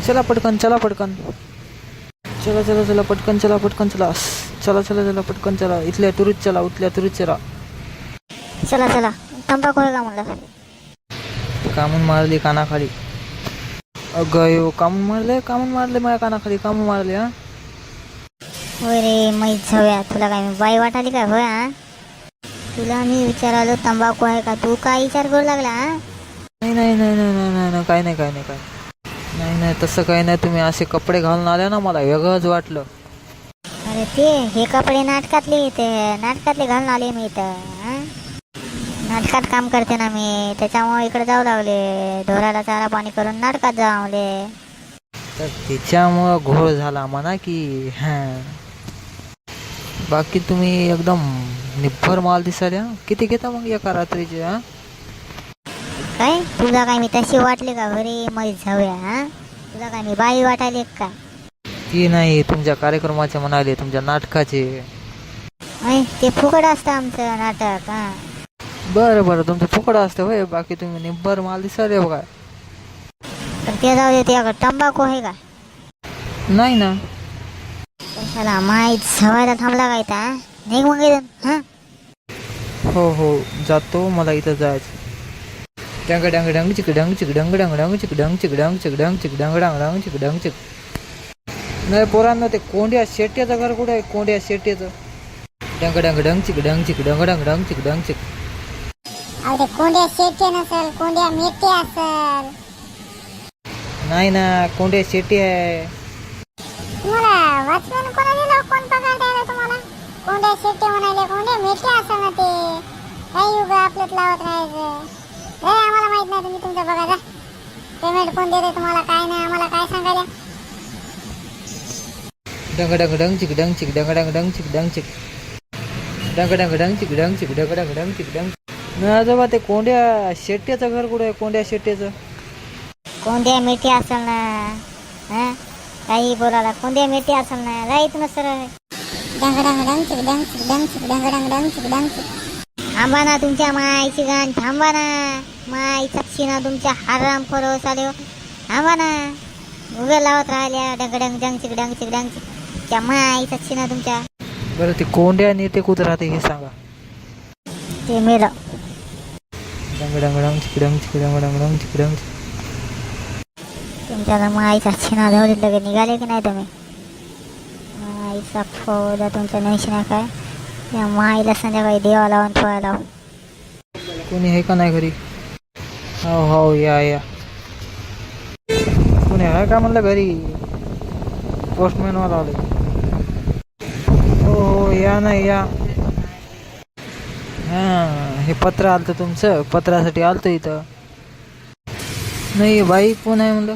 चला पटकन, चला पटकन, चला चला चला पटकन, चला पटकन, चला चला चला चला पटकन, चला इथल्या तुरीत चला, उतल्या तुरीत चला. चला चला, तंबाखू आहे का म्हणलं? कामून मारली कानाखाली. अगं यो कामून मारले माझ्या कानाखाली, कामून मारले. हा होय रे माहीत झाव्या, तुला काय मी बाई वाटाली काय होय? हा तुला मी विचारालो तंबाखू आहे का, तू काय विचार करू लागला? हा नाही नाही नाही नाही नाही नाही नाही, काय नाही काय नाही काय नाही नाही, तसं काही नाही. तुम्ही असे कपडे घालून आले ना, मला वेगळंच वाटलं. अरे ते हे कपडे नाटकातले घालून आले मी इथं. नाटकात काम करते ना मी, त्याच्यामुळे इकडे जाऊ लागले. ढोराला चारा पाणी करून नाटकात जावले. तर त्याच्यामुळं घोळ झाला म्हणा की. हां बाकी तुम्ही एकदम निब्बर माल दिसायला. किती घेता मग एका रात्रीचे? हा काय तुला काय मी तशी वाटली का घरी माहीत जाऊया? हा तुला काय मी बाई वाटायले का? ती नाही, तुमच्या कार्यक्रमाचे म्हणाले, तुमच्या नाटकाचे. ते फुकट असतं आमचं नाटक. हा बरं बरं, तुमचं फुकट असतं होय. बाकी तुम्ही निब्बर माल दिसायले बघा. तर ते जाऊ दे, त्याकडे तंबाखू आहे का? नाही ना. त्याला माहीत सवायला थांबला काय ता? निघ मग इथून. हा हो हो जातो, मला इथं जायचं. डंग डंग डंग चिक डंग चिक डंग डंग डंग चिक डंग चिक डंग चिक डंग चिक डंग डंग डंग चिक डंग चिक. नाही पोरांना, ते कोंड्या शेट्याचं घर कुठं आहे? कोंड्या शेट्याचं. डंग डंग डंग चिक डंग चिक डंग डंग डंग चिक डंग चिक. अरे कोंड्या शेट्टे नसेल, कोंड्या मेटे असेल. नाही ना, कोंड्या शेट्टी आहे. तुम्हाला वाचन कोणा दिलं? कोण पगार द्यायला तुम्हाला? कोंड्या शेट्टे म्हणाले, कोंड्या मेटे असेल ना ते. काही युग आपल्यात लावत राहायचं. आम्हाला माहित नाही, तुम्ही तुमचं बघा जा. पेमेंट कोण देते तुम्हाला, काय नाही आम्हाला काय सांगायला. डंग डंग डंग चिक डंग चिक डंग डंग डंग चिक डंग चिक. डंग डंग डंग चिक डंग चिक डंग डंग डंग चिक डंग. नाही आजोबा, ते कोंड्या शेट्ट्याचं घर कुठं आहे? कोंड्या शेट्ट्याचं. कोंड्या मेटे असेल ना. हा काही बोलायला, कोंड्या मेटे असेल ना. राईत ना सर. डंग डंग डंग चिक डंग चिक डंग चिक डंग डंग डंग चिक डंग चिक. थांबा ना तुमच्या मायची गाण, थांबा ना. माय साक्षी ना तुमच्या हराम खोरो चाले. थांबा ना, उभे लावत राहिल्या. डंग डंग डंग चिक डंग चिक डंग चिक. त्या माय साक्षी ना तुमच्या. बरं, ते कोंड्या नेते कुठं राहते हे सांगा. ते मेलं. डंग डंग डंग चिक डंग चिक डंग डंग डंग चिक डंग. तुमच्या माई साक्षी ना धवलीत लगे निघाले की नाही तुम्ही? माईचा फोदा तुमच्या नेशन आहे काय? या माईला संध्याकाळी देवा लावून ठेवायला. कोणी आहे का नाही घरी? हो हो, या या. कोणी आहे का म्हणलं घरी? पोस्टमॅन वाला आले. हो हो, या नाही या. हां, हे पत्र आलं तुमचं, पत्रासाठी आलं इथं. नाही बाई कोण आहे म्हणलं?